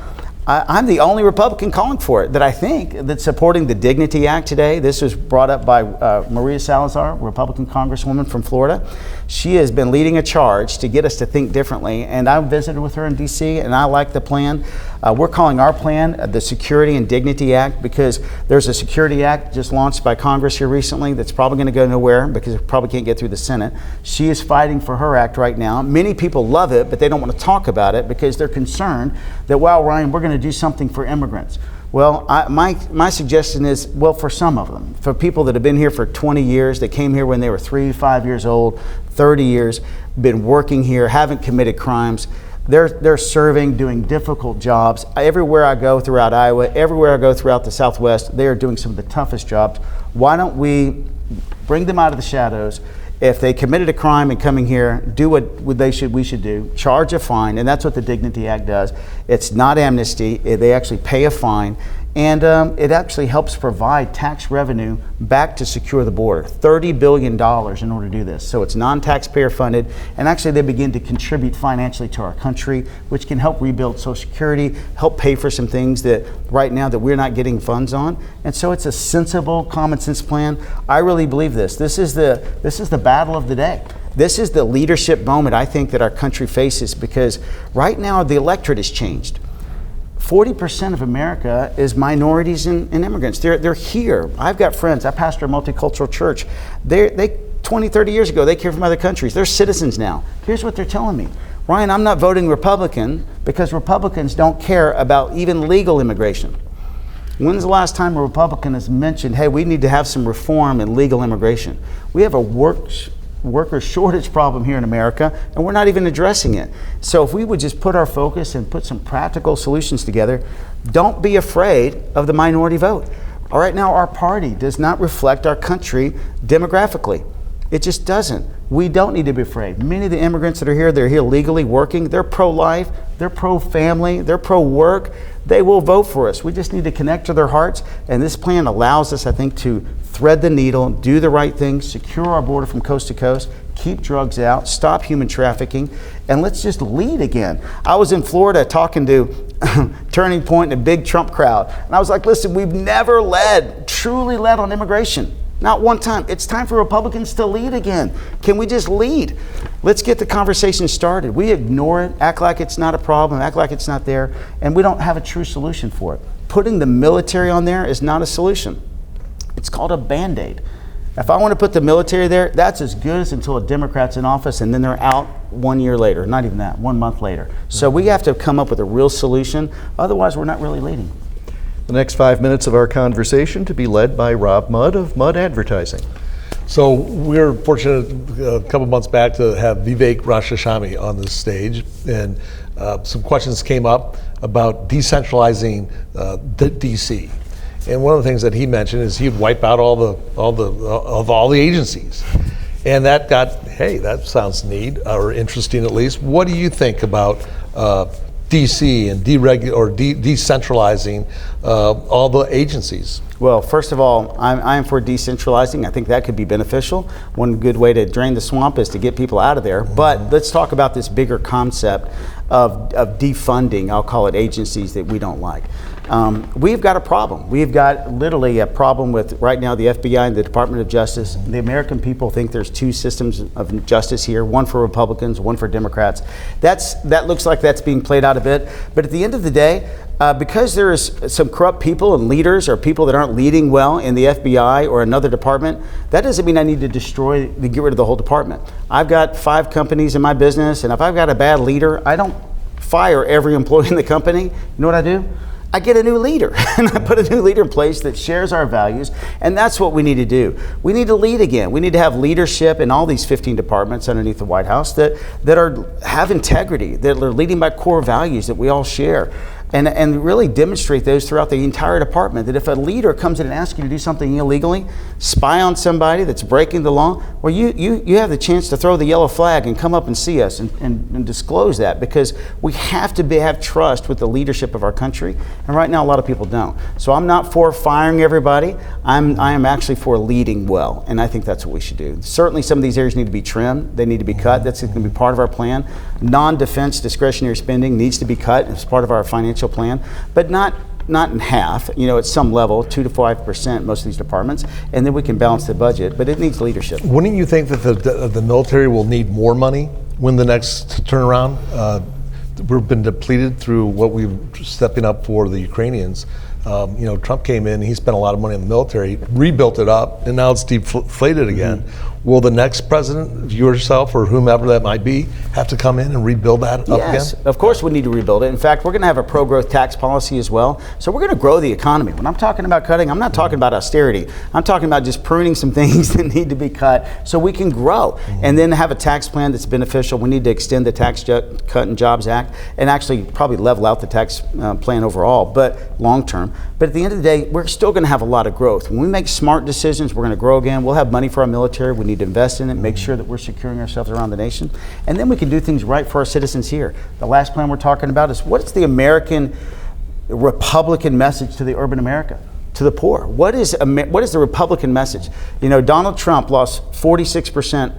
I'm the only Republican calling for it that I think that's supporting the Dignity Act today. This was brought up by Maria Salazar, Republican Congresswoman from Florida. She has been leading a charge to get us to think differently, and I visited with her in D.C., and I like the plan. We're calling our plan the Security and Dignity Act because there's a Security Act just launched by Congress here recently that's probably going to go nowhere because it probably can't get through the Senate. She is fighting for her act right now. Many people love it, but they don't want to talk about it because they're concerned that, wow, Ryan, we're going to do something for immigrants. Well, my suggestion is, well, for some of them, for people that have been here for 20 years, that came here when they were 3, 5 years old, 30 years, been working here, haven't committed crimes, they're serving, doing difficult jobs. Everywhere I go throughout Iowa, everywhere I go throughout the Southwest, they are doing some of the toughest jobs. Why don't we bring them out of the shadows? If they committed a crime and coming here, do what we should do, charge a fine, and that's what the Dignity Act does. It's not amnesty, they actually pay a fine, and it actually helps provide tax revenue back to secure the border, $30 billion in order to do this. So it's non-taxpayer funded, and actually they begin to contribute financially to our country, which can help rebuild Social Security, help pay for some things that right now that we're not getting funds on. And so it's a sensible, common sense plan. I really believe this. This is the battle of the day. This is the leadership moment I think that our country faces because right now the electorate has changed. 40% of America is minorities and immigrants. They're here. I've got friends. I pastor a multicultural church. They 20, 30 years ago, they came from other countries. They're citizens now. Here's what they're telling me. Ryan, I'm not voting Republican because Republicans don't care about even legal immigration. When's the last time a Republican has mentioned, hey, we need to have some reform in legal immigration? We have a worker shortage problem here in America, and we're not even addressing it. So if we would just put our focus and put some practical solutions together, don't be afraid of the minority vote. All right, now our party does not reflect our country demographically. It just doesn't. We don't need to be afraid. Many of the immigrants that are here, they're here legally working. They're pro-life, they're pro-family, they're pro-work. They will vote for us. We just need to connect to their hearts. And this plan allows us, I think, to thread the needle, do the right thing, secure our border from coast to coast, keep drugs out, stop human trafficking, and let's just lead again. I was in Florida talking to Turning Point in a big Trump crowd. And I was like, listen, we've never truly led on immigration. Not one time. It's time for Republicans to lead again. Can we just lead? Let's get the conversation started. We ignore it, act like it's not a problem, act like it's not there, and we don't have a true solution for it. Putting the military on there is not a solution. It's called a Band-Aid. If I want to put the military there, that's as good as until a Democrat's in office and then they're out 1 year later. Not even that, 1 month later. So we have to come up with a real solution. Otherwise, we're not really leading. The next 5 minutes of our conversation to be led by Rob Mudd of Mudd Advertising. So we're fortunate a couple months back to have Vivek Rashashami on this stage, and some questions came up about decentralizing DC. And one of the things that he mentioned is he'd wipe out all the agencies, and that got, hey, that sounds neat or interesting at least. What do you think about DC and decentralizing all the agencies? Well, first of all, I'm for decentralizing. I think that could be beneficial. One good way to drain the swamp is to get people out of there. But let's talk about this bigger concept of defunding, I'll call it, agencies that we don't like. We've got a problem. We've got literally a problem with, right now, the FBI and the Department of Justice. The American people think there's two systems of justice here, one for Republicans, one for Democrats. That looks like that's being played out a bit. But at the end of the day, because there is some corrupt people and leaders or people that aren't leading well in the FBI or another department, that doesn't mean I need to get rid of the whole department. I've got 5 companies in my business, and if I've got a bad leader, I don't fire every employee in the company. You know what I do? I get a new leader, and I put a new leader in place that shares our values, and that's what we need to do. We need to lead again. We need to have leadership in all these 15 departments underneath the White House that have integrity, that are leading by core values that we all share. And really demonstrate those throughout the entire department, that if a leader comes in and asks you to do something illegally, spy on somebody that's breaking the law, well, you have the chance to throw the yellow flag and come up and see us and disclose that, because we have to have trust with the leadership of our country, and right now a lot of people don't. So I'm not for firing everybody. I am actually for leading well, and I think that's what we should do. Certainly some of these areas need to be trimmed. They need to be cut. That's going to be part of our plan. Non-defense discretionary spending needs to be cut as part of our financial plan, but not in half, at some level, 2 to 5%, most of these departments, and then we can balance the budget, but it needs leadership. Wouldn't you think that the military will need more money when the next turnaround? We've been depleted through what we're stepping up for the Ukrainians. Trump came in, he spent a lot of money on the military, rebuilt it up, and now it's deflated again. Will the next president, yourself or whomever that might be, have to come in and rebuild that up again? Yes, of course we need to rebuild it. In fact, we're going to have a pro-growth tax policy as well. So we're going to grow the economy. When I'm talking about cutting, I'm not talking about austerity. I'm talking about just pruning some things that need to be cut so we can grow and then have a tax plan that's beneficial. We need to extend the Tax Cut and Jobs Act and actually probably level out the tax plan overall, but long term. But at the end of the day, we're still going to have a lot of growth. When we make smart decisions, we're going to grow again. We'll have money for our military. We need to invest in it, make sure that we're securing ourselves around the nation. And then we can do things right for our citizens here. The last plan we're talking about is, what's the American Republican message to the urban America, to the poor? What is the Republican message? Donald Trump lost 46%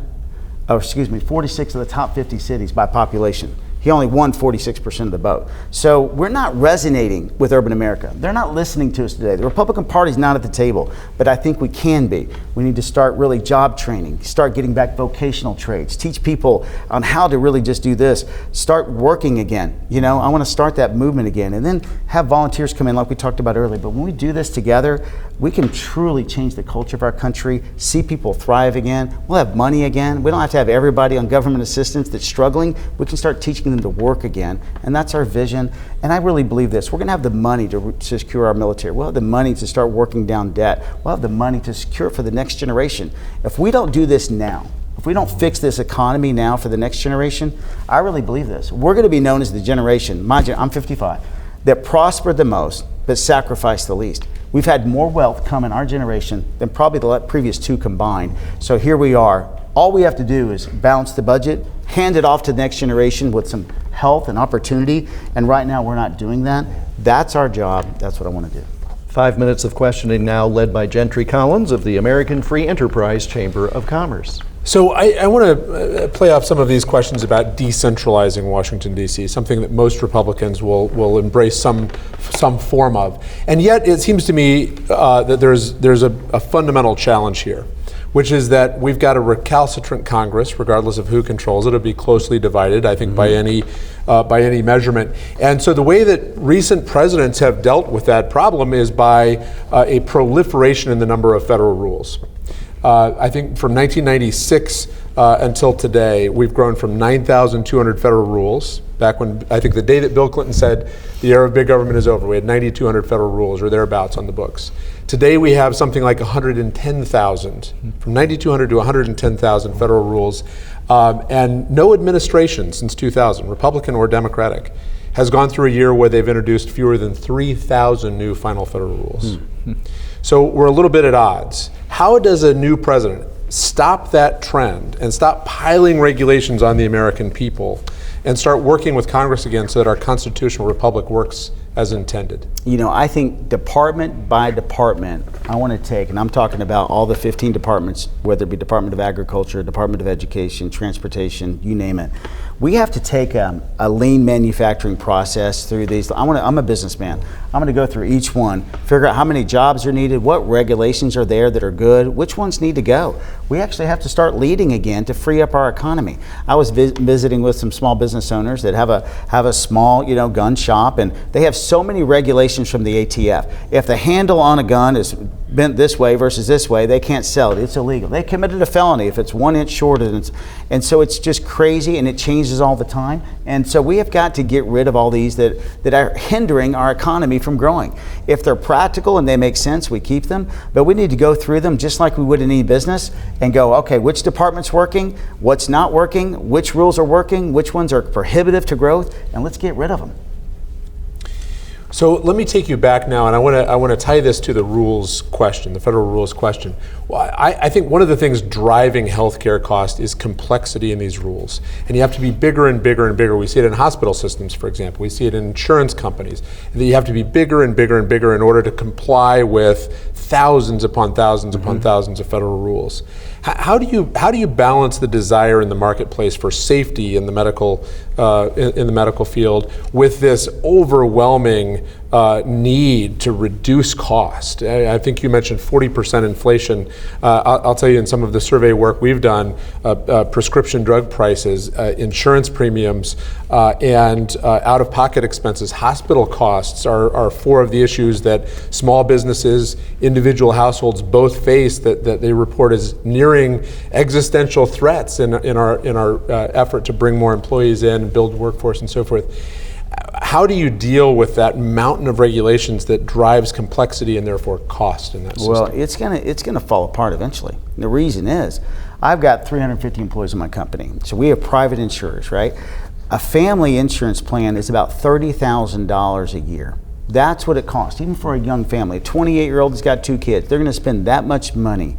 46 of the top 50 cities by population. He only won 46% of the vote. So we're not resonating with urban America. They're not listening to us today. The Republican Party's not at the table, but I think we can be. We need to start really job training, start getting back vocational trades, teach people on how to really just do this, start working again. I want to start that movement again, and then have volunteers come in like we talked about earlier. But when we do this together, we can truly change the culture of our country, see people thrive again. We'll have money again. We don't have to have everybody on government assistance that's struggling. We can start teaching them to work again, and that's our vision. And I really believe this. We're going to have the money to secure our military. We'll have the money to start working down debt. We'll have the money to secure it for the next generation. If we don't do this now, if we don't fix this economy now for the next generation, I really believe this. We're going to be known as the generation, I'm 55, that prospered the most but sacrificed the least. We've had more wealth come in our generation than probably the previous two combined. So here we are. All we have to do is balance the budget, hand it off to the next generation with some health and opportunity. And right now we're not doing that. That's our job. That's what I want to do. 5 minutes of questioning now, led by Gentry Collins of the American Free Enterprise Chamber of Commerce. So I want to play off some of these questions about decentralizing Washington, D.C., something that most Republicans will embrace some form of. And yet it seems to me that there's a fundamental challenge here, which is that we've got a recalcitrant Congress, regardless of who controls it. It'll be closely divided, I think, by any measurement. And so the way that recent presidents have dealt with that problem is by a proliferation in the number of federal rules. I think from 1996 until today, we've grown from 9,200 federal rules. Back when, I think the day that Bill Clinton said the era of big government is over, we had 9,200 federal rules or thereabouts on the books. Today we have something like 110,000, from 9,200 to 110,000 federal rules. And no administration since 2000, Republican or Democratic, has gone through a year where they've introduced fewer than 3,000 new final federal rules. So we're a little bit at odds. How does a new president stop that trend and stop piling regulations on the American people and start working with Congress again so that our constitutional republic works as intended? I think department by department, I want to take, and I'm talking about all the 15 departments, whether it be Department of Agriculture, Department of Education, Transportation, you name it. We have to take a lean manufacturing process through these. I'm a businessman. I'm going to go through each one, figure out how many jobs are needed, what regulations are there that are good, which ones need to go. We actually have to start leading again to free up our economy. I was visiting with some small business owners that have a small, gun shop, and they have so many regulations from the ATF. If the handle on a gun is bent this way versus this way, they can't sell it. It's illegal. They committed a felony if it's 1 inch shorter. And so it's just crazy, and it changes all the time. And so we have got to get rid of all these that are hindering our economy from growing. If they're practical and they make sense, we keep them. But we need to go through them just like we would in any business and go, okay, which department's working, what's not working, which rules are working, which ones are prohibitive to growth, and let's get rid of them. So let me take you back now, and I want to tie this to the rules question, the federal rules question. Well, I think one of the things driving healthcare cost is complexity in these rules, and you have to be bigger and bigger and bigger. We see it in hospital systems, for example. We see it in insurance companies. That you have to be bigger and bigger and bigger in order to comply with thousands upon thousands upon thousands of federal rules. How do you balance the desire in the marketplace for safety in the medical field with this overwhelming need to reduce cost? I think you mentioned 40% inflation. I'll tell you, in some of the survey work we've done, prescription drug prices, insurance premiums, and out-of-pocket expenses, hospital costs are four of the issues that small businesses, individual households both face that they report as nearing existential threats in our effort to bring more employees in and build workforce and so forth. How do you deal with that mountain of regulations that drives complexity and therefore cost in that system? Well, it's gonna fall apart eventually. The reason is, I've got 350 employees in my company, so we have private insurers, right? A family insurance plan is about $30,000 a year. That's what it costs, even for a young family. A 28-year-old that's got 2 kids, they're gonna spend that much money.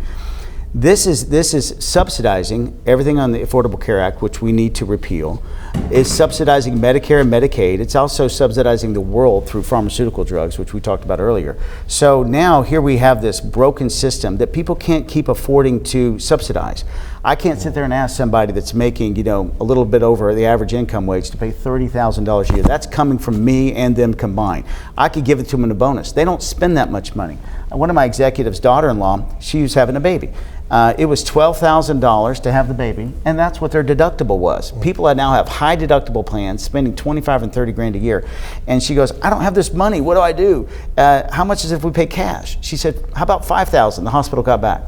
This is subsidizing everything on the Affordable Care Act, which we need to repeal. is subsidizing Medicare and Medicaid. It's also subsidizing the world through pharmaceutical drugs, which we talked about earlier. So now here we have this broken system that people can't keep affording to subsidize. I can't sit there and ask somebody that's making, a little bit over the average income wage to pay $30,000 a year. That's coming from me and them combined. I could give it to them in a bonus. They don't spend that much money. One of my executives' daughter-in-law, she was having a baby. It was $12,000 to have the baby, and that's what their deductible was. People now have high deductible plans, spending 25 and 30 grand a year. And she goes, I don't have this money. What do I do? How much is it if we pay cash? She said, how about $5,000? The hospital got back.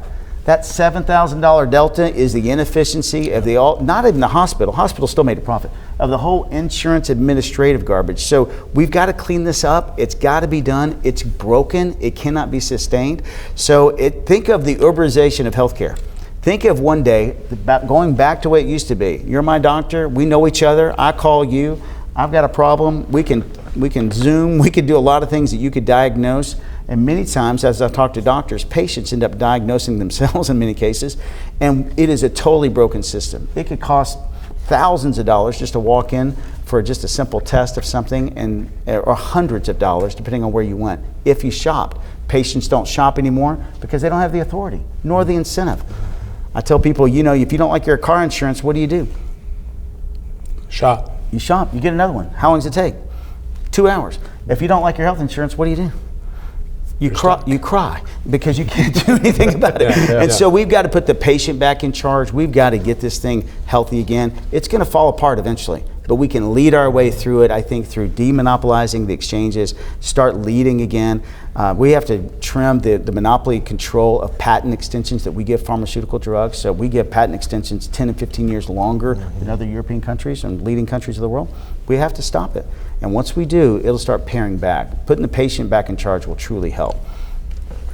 That $7,000 delta is the inefficiency of not even the hospital. Hospital still made a profit, of the whole insurance administrative garbage. So we've got to clean this up. It's got to be done. It's broken. It cannot be sustained. So think of the Uberization of healthcare. Think of one day going back to what it used to be. You're my doctor. We know each other. I call you. I've got a problem. We can Zoom. We could do a lot of things that you could diagnose. And many times, as I've talked to doctors, patients end up diagnosing themselves in many cases, and it is a totally broken system. It could cost thousands of dollars just to walk in for just a simple test of something, or hundreds of dollars depending on where you went. If you shopped, patients don't shop anymore because they don't have the authority nor the incentive. I tell people, if you don't like your car insurance, what do? Shop. You shop. You get another one. How long does it take? 2 hours. If you don't like your health insurance, what do? You cry because you can't do anything about it. So we've got to put the patient back in charge. We've got to get this thing healthy again. It's going to fall apart eventually, but we can lead our way through it, I think, through demonopolizing the exchanges, start leading again. We have to trim the monopoly control of patent extensions that we give pharmaceutical drugs. So we give patent extensions 10 and 15 years longer than other European countries and leading countries of the world. We have to stop it. And once we do, it'll start paring back. Putting the patient back in charge will truly help.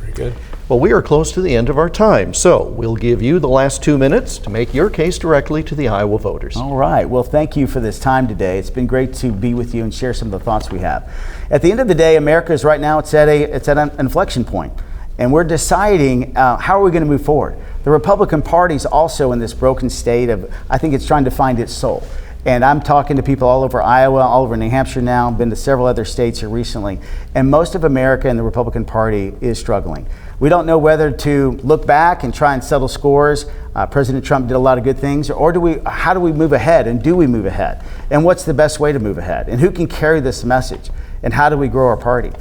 Very good. Well, we are close to the end of our time, so we'll give you the last 2 minutes to make your case directly to the Iowa voters. All right. Well, thank you for this time today. It's been great to be with you and share some of the thoughts we have. At the end of the day, America is right now, it's at an inflection point, and we're deciding how are we going to move forward. The Republican Party is also in this broken state of, I think it's trying to find its soul. And I'm talking to people all over Iowa, all over New Hampshire now, been to several other states here recently. And most of America and the Republican Party is struggling. We don't know whether to look back and try and settle scores. President Trump did a lot of good things, or how do we move ahead, and do we move ahead? And what's the best way to move ahead? And who can carry this message? And how do we grow our party?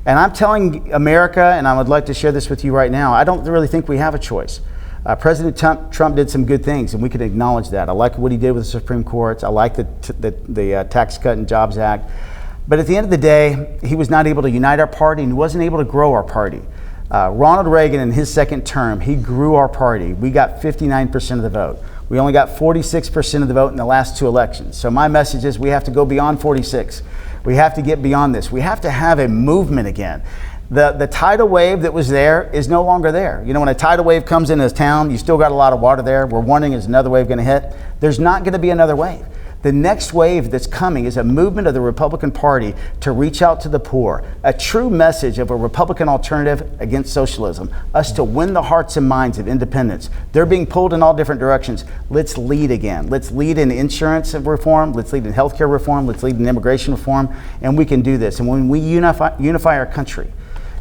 And I'm telling America, and I would like to share this with you right now, I don't really think we have a choice. President Trump did some good things, and we can acknowledge that. I like what he did with the Supreme Court. I like the Tax Cut and Jobs Act. But at the end of the day, he was not able to unite our party, and he wasn't able to grow our party. Ronald Reagan, in his second term, he grew our party. We got 59% of the vote. We only got 46% of the vote in the last 2 elections. So my message is we have to go beyond 46. We have to get beyond this. We have to have a movement again. The tidal wave that was there is no longer there. When a tidal wave comes into a town, you still got a lot of water there. We're wondering, is another wave going to hit? There's not going to be another wave. The next wave that's coming is a movement of the Republican Party to reach out to the poor, a true message of a Republican alternative against socialism, us to win the hearts and minds of independents. They're being pulled in all different directions. Let's lead again. Let's lead in insurance reform. Let's lead in healthcare reform. Let's lead in immigration reform. And we can do this. And when we unify our country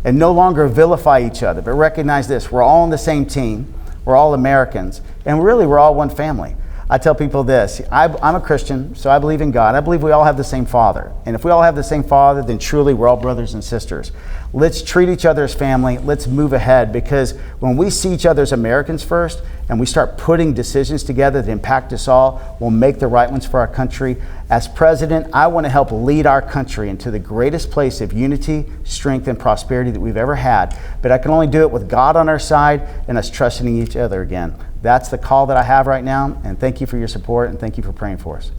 and no longer vilify each other, but recognize this, we're all on the same team. We're all Americans. And really, we're all one family. I tell people this, I'm a Christian, so I believe in God. I believe we all have the same Father. And if we all have the same Father, then truly we're all brothers and sisters. Let's treat each other as family. Let's move ahead, because when we see each other as Americans first, and we start putting decisions together that impact us all, we'll make the right ones for our country. As president, I want to help lead our country into the greatest place of unity, strength, and prosperity that we've ever had. But I can only do it with God on our side and us trusting each other again. That's the call that I have right now, and thank you for your support, and thank you for praying for us.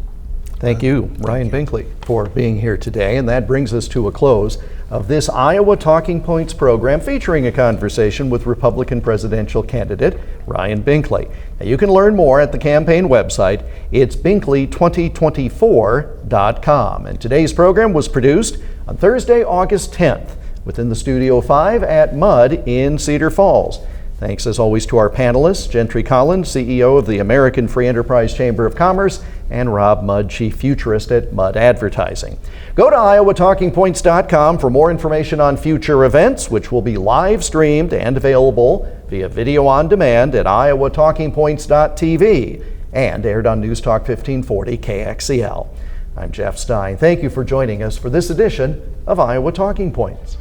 Thank you, Ryan Binkley, for being here today. And that brings us to a close of this Iowa Talking Points program featuring a conversation with Republican presidential candidate Ryan Binkley. Now, you can learn more at the campaign website. It's binkley2024.com. And today's program was produced on Thursday, August 10th within the Studio 5 at Mudd in Cedar Falls. Thanks as always to our panelists, Gentry Collins, CEO of the American Free Enterprise Chamber of Commerce, and Rob Mudd, Chief Futurist at Mudd Advertising. Go to iowatalkingpoints.com for more information on future events, which will be live streamed and available via video on demand at iowatalkingpoints.tv and aired on News Talk 1540 KXEL. I'm Jeff Stein. Thank you for joining us for this edition of Iowa Talking Points.